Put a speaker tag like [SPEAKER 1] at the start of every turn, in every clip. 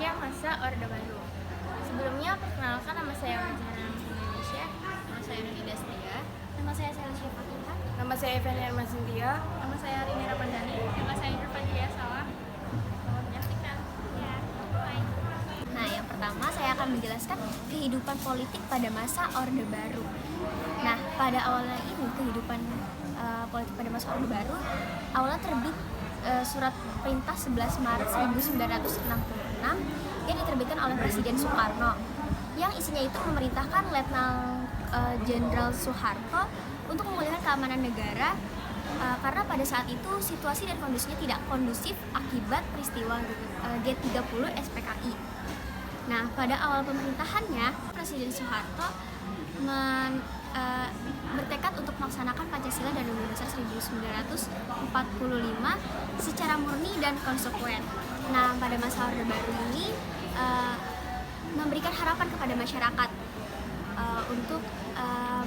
[SPEAKER 1] Indonesia masa Orde Baru. Sebelumnya, perkenalkan nama saya Wajahana Indonesia.
[SPEAKER 2] Nama saya Rudi Dastia.
[SPEAKER 3] Nama saya Salisha Fatihah.
[SPEAKER 4] Nama saya Evania Armasintia.
[SPEAKER 1] Nama saya Rini Rapandani.
[SPEAKER 2] Nama saya Irfan Jaya Salam. Selamat menyaksikan.
[SPEAKER 3] Ya, mulai. Nah, yang pertama saya akan menjelaskan kehidupan politik pada masa Orde Baru. Nah, pada awalnya ini kehidupan politik pada masa Orde Baru awalnya terbit surat perintah 11 Maret 1966 yang diterbitkan oleh Presiden Soekarno, yang isinya itu memerintahkan Letnan Jenderal Soeharto untuk memulihkan keamanan negara karena pada saat itu situasi dan kondisinya tidak kondusif akibat peristiwa G30 SPKI. Nah, pada awal pemerintahannya Presiden Soeharto bertekad untuk melaksanakan Pancasila dan Undang-Undang Dasar 1945 secara murni dan konsekuen. Nah, pada masa Orde Baru ini memberikan harapan kepada masyarakat untuk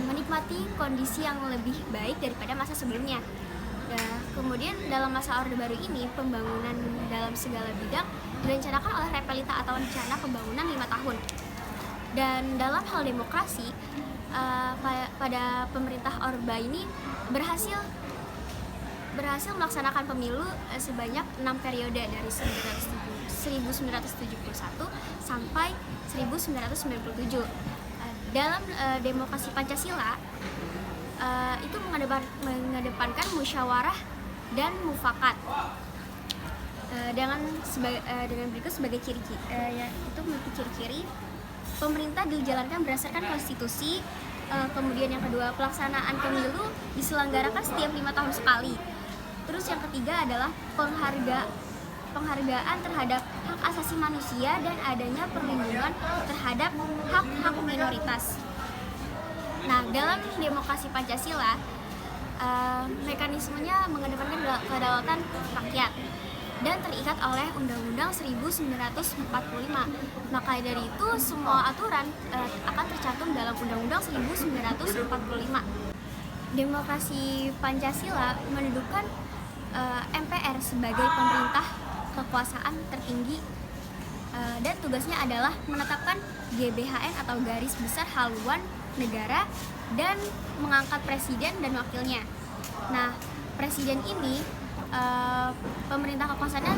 [SPEAKER 3] menikmati kondisi yang lebih baik daripada masa sebelumnya. Kemudian dalam masa Orde Baru ini pembangunan dalam segala bidang direncanakan oleh Repelita atau rencana pembangunan 5 tahun. Dan dalam hal demokrasi pada pemerintah Orba ini berhasil melaksanakan pemilu sebanyak 6 periode dari 1971 sampai 1997. Dalam demokrasi Pancasila itu mengedepankan musyawarah dan mufakat dengan berikut sebagai itu memiliki ciri-ciri. Pemerintah dijalankan berdasarkan konstitusi. Kemudian yang kedua, pelaksanaan pemilu diselenggarakan setiap 5 tahun sekali. Terus yang ketiga adalah penghargaan terhadap hak asasi manusia dan adanya perlindungan terhadap hak-hak minoritas. Nah, dalam demokrasi Pancasila mekanismenya mengedepankan kedaulatan rakyat dan terikat oleh Undang-Undang 1945. Maka dari itu semua aturan akan tercantum dalam Undang-Undang 1945. Demokrasi Pancasila mendudukan MPR sebagai pemerintah kekuasaan tertinggi dan tugasnya adalah menetapkan GBHN atau Garis Besar Haluan Negara dan mengangkat presiden dan wakilnya. Nah, presiden ini pemerintah kekuasaannya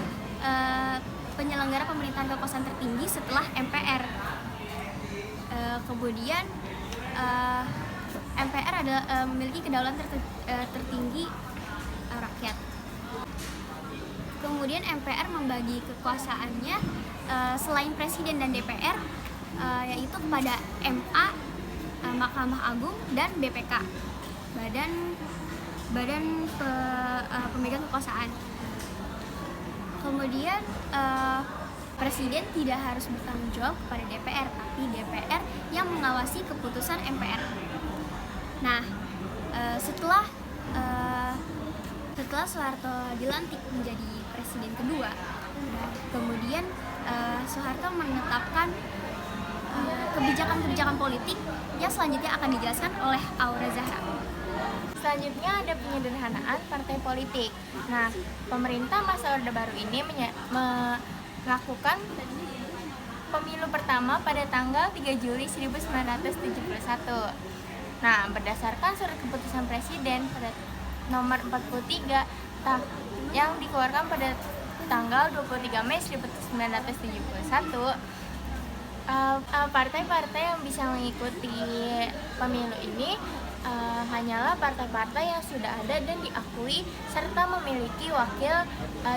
[SPEAKER 3] penyelenggara pemerintahan kekuasaan tertinggi setelah MPR. Kemudian MPR adalah memiliki kedaulatan tertinggi rakyat. Kemudian MPR membagi kekuasaannya selain presiden dan DPR yaitu kepada MA, Mahkamah Agung, dan BPK, Badan Pemegang Kekuasaan. Kemudian presiden tidak harus bertanggung jawab kepada DPR, tapi DPR yang mengawasi keputusan MPR. Nah, setelah Soeharto dilantik menjadi presiden kedua, kemudian Soeharto menetapkan kebijakan-kebijakan politik yang selanjutnya akan dijelaskan oleh Aura Zahra.
[SPEAKER 1] Selanjutnya ada penyederhanaan partai politik. Nah, pemerintah masa Orde Baru ini melakukan pemilu pertama pada tanggal 3 Juli 1971. Nah, berdasarkan surat keputusan Presiden pada nomor 43 yang dikeluarkan pada tanggal 23 Mei 1971, partai-partai yang bisa mengikuti pemilu ini hanyalah partai-partai yang sudah ada dan diakui serta memiliki wakil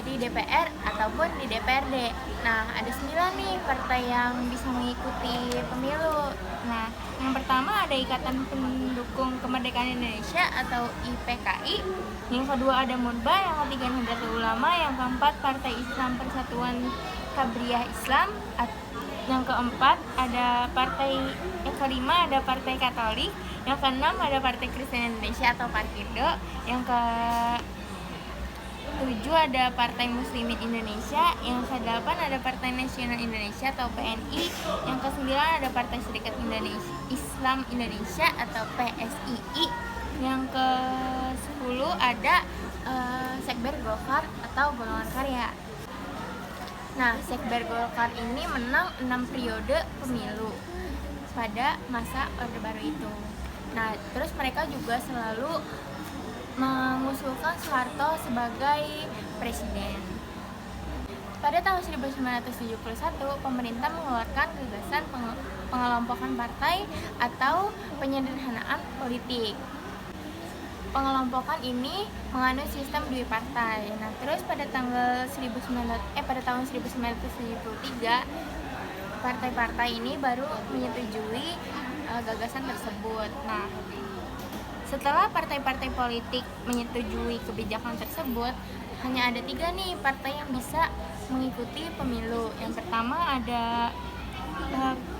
[SPEAKER 1] di DPR ataupun di DPRD. Nah, ada 9 nih partai yang bisa mengikuti pemilu. Nah, yang pertama ada Ikatan Pendukung Kemerdekaan Indonesia atau IPKI. Yang kedua ada MUNBA, yang ketiga Nahdlatul Ulama, yang keempat Partai Islam Persatuan Kabriah Islam, yang keempat ada yang kelima ada Partai Katolik, yang keenam ada Partai Kristen Indonesia atau Parkindo, yang ke-7 ada Partai Muslimin Indonesia, yang ke-8 ada Partai Nasional Indonesia atau PNI, yang ke-9 ada Partai Serikat Islam Indonesia atau PSII, yang ke-10 ada Sekber Golkar atau Golongan Karya. Nah, Sekber Golkar ini menang 6 periode pemilu pada masa Orde Baru itu. Nah, terus mereka juga selalu mengusulkan Soeharto sebagai presiden. Pada tahun 1971, pemerintah mengeluarkan gagasan pengelompokan partai atau penyederhanaan politik. Pengelompokan ini menganut sistem dui partai. Nah, terus pada tahun 1973, partai-partai ini baru menyetujui gagasan tersebut. Nah, setelah partai-partai politik menyetujui kebijakan tersebut, hanya ada 3 nih partai yang bisa mengikuti pemilu. Yang pertama ada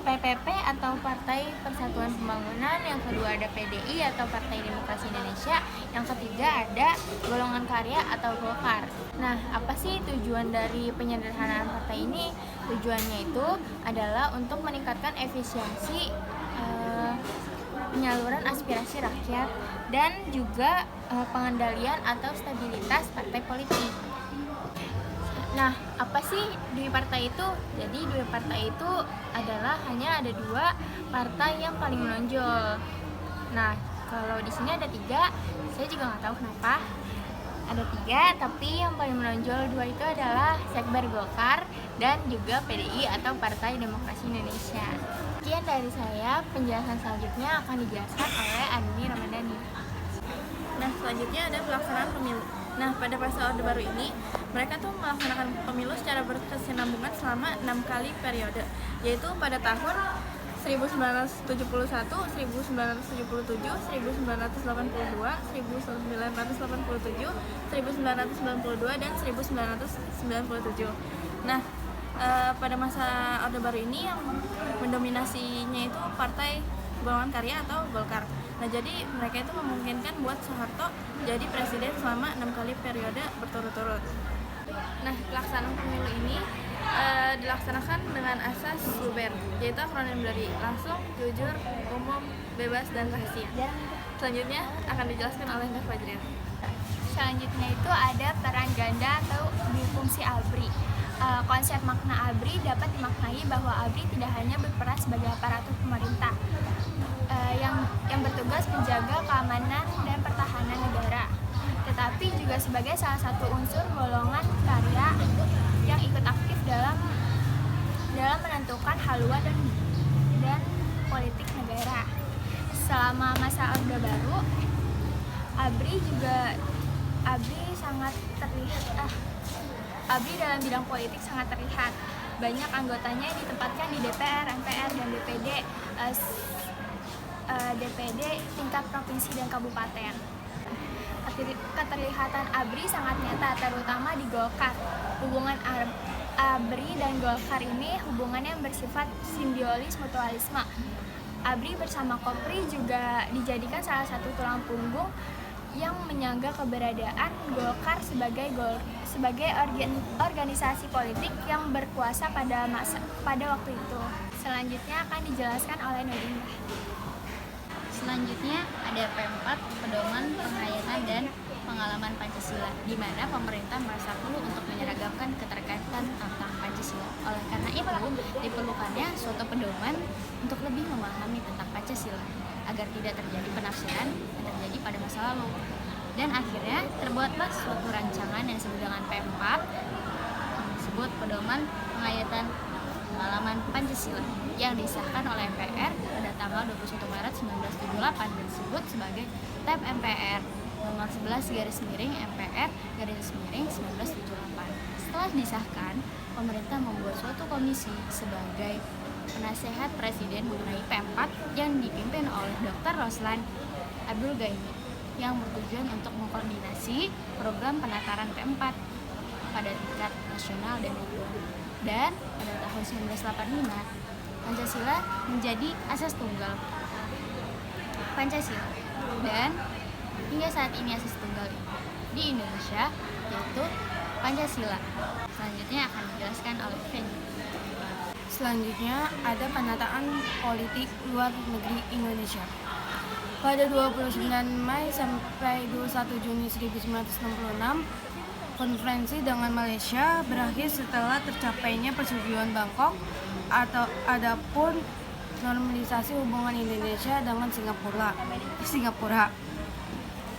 [SPEAKER 1] PPP atau Partai Persatuan Pembangunan, yang kedua ada PDI atau Partai Demokrasi Indonesia, yang ketiga ada Golongan Karya atau Golkar. Nah, apa sih tujuan dari penyederhanaan partai ini? Tujuannya itu adalah untuk meningkatkan efisiensi penyaluran aspirasi rakyat dan juga pengendalian atau stabilitas partai politik. Nah, apa sih dui partai itu? Jadi dui partai itu adalah hanya ada 2 partai yang paling menonjol. Nah, kalau di sini ada 3, saya juga nggak tahu kenapa ada 3, tapi yang paling menonjol 2 itu adalah Sekber Golkar dan juga PDI atau Partai Demokrasi Indonesia. Sekian dari saya, penjelasan selanjutnya akan dijelaskan oleh Andini Ramadhani.
[SPEAKER 2] Nah, selanjutnya ada pelaksanaan pemilu. Nah, pada masa Orde Baru ini, mereka tuh melaksanakan pemilu secara berkesinambungan selama 6 kali periode, yaitu pada tahun 1971, 1977, 1982, 1987, 1992, dan 1997. Nah, pada masa Orde Baru ini yang mendominasinya itu Partai Golongan Karya atau Golkar. Nah, jadi mereka itu memungkinkan buat Soeharto jadi presiden selama 6 kali periode berturut-turut. Nah, pelaksanaan pemilu ini dilaksanakan dengan asas luber, yaitu akronim dari langsung, jujur, umum, bebas, dan rahasia. Selanjutnya akan dijelaskan oleh Mbak Fajrian.
[SPEAKER 3] Selanjutnya itu ada peran ganda atau fungsi ABRI. Konsep makna ABRI dapat dimaknai bahwa ABRI tidak hanya berperan sebagai aparatur pemerintah yang bertugas menjaga keamanan dan pertahanan negara, tetapi juga sebagai salah satu unsur golongan karya yang ikut aktif dalam menentukan haluan dan politik negara. Selama masa Orde Baru, ABRI sangat terlihat. ABRI dalam bidang politik sangat terlihat. Banyak anggotanya yang ditempatkan di DPR, MPR, dan DPD tingkat provinsi dan kabupaten. Keterlihatan ABRI sangat nyata, terutama di Golkar. Hubungan ABRI dan Golkar ini hubungannya yang bersifat simbiosis mutualisme. ABRI bersama Kopri juga dijadikan salah satu tulang punggung yang menyangga keberadaan Golkar sebagai organisasi politik yang berkuasa pada waktu itu. Selanjutnya akan dijelaskan oleh Nurdin.
[SPEAKER 5] Selanjutnya ada P4, pedoman, penghayatan, dan pengalaman Pancasila, di mana pemerintah merasa perlu untuk menyeragamkan keterkaitan tentang Pancasila. Oleh karena itu, diperlukannya suatu pedoman untuk lebih memahami tentang Pancasila, agar tidak terjadi penafsiran yang terjadi pada masa lalu. Dan akhirnya terbuatlah suatu rancangan yang disebut dengan P4, yang disebut pedoman, penghayatan, pengalaman Pancasila, yang disahkan oleh MPR pada tanggal 21 Maret 1978 dan disebut sebagai TAP MPR nomor 11/MPR/1978. Setelah disahkan, pemerintah membuat suatu komisi sebagai penasehat presiden mengenai P4 yang dipimpin oleh Dr. Roslan Abdul Ghani, yang bertujuan untuk mengkoordinasi program penataran P4 pada tingkat nasional dan regional. Dan pada tahun 1985, Pancasila menjadi asas tunggal Pancasila, dan hingga saat ini asas tunggal di Indonesia yaitu Pancasila. Selanjutnya akan dijelaskan oleh Feni.
[SPEAKER 4] Selanjutnya ada penataan politik luar negeri Indonesia. Pada 29 Mei sampai 21 Juni 1966, konferensi dengan Malaysia berakhir setelah tercapainya persetujuan Bangkok atau adapun normalisasi hubungan Indonesia dengan Singapura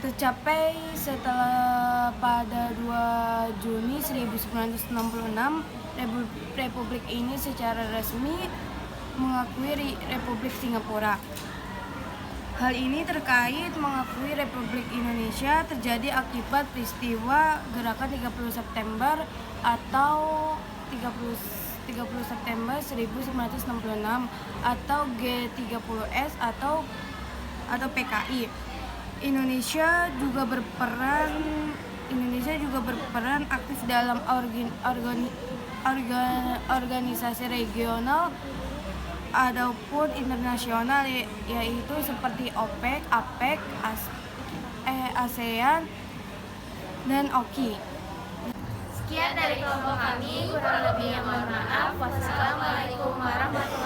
[SPEAKER 4] tercapai setelah pada 2 Juni 1966 Republik ini secara resmi mengakui Republik Singapura. Hal ini terkait mengakui Republik Indonesia terjadi akibat peristiwa Gerakan 30 September atau 30 September 1966 atau G30S atau PKI. Indonesia juga berperan aktif dalam organisasi regional ataupun internasional yaitu seperti OPEC, APEC, ASEAN dan OKI.
[SPEAKER 1] Sekian dari kelompok kami, kurang lebihnya mohon maaf. Wassalamualaikum warahmatullahi wabarakatuh.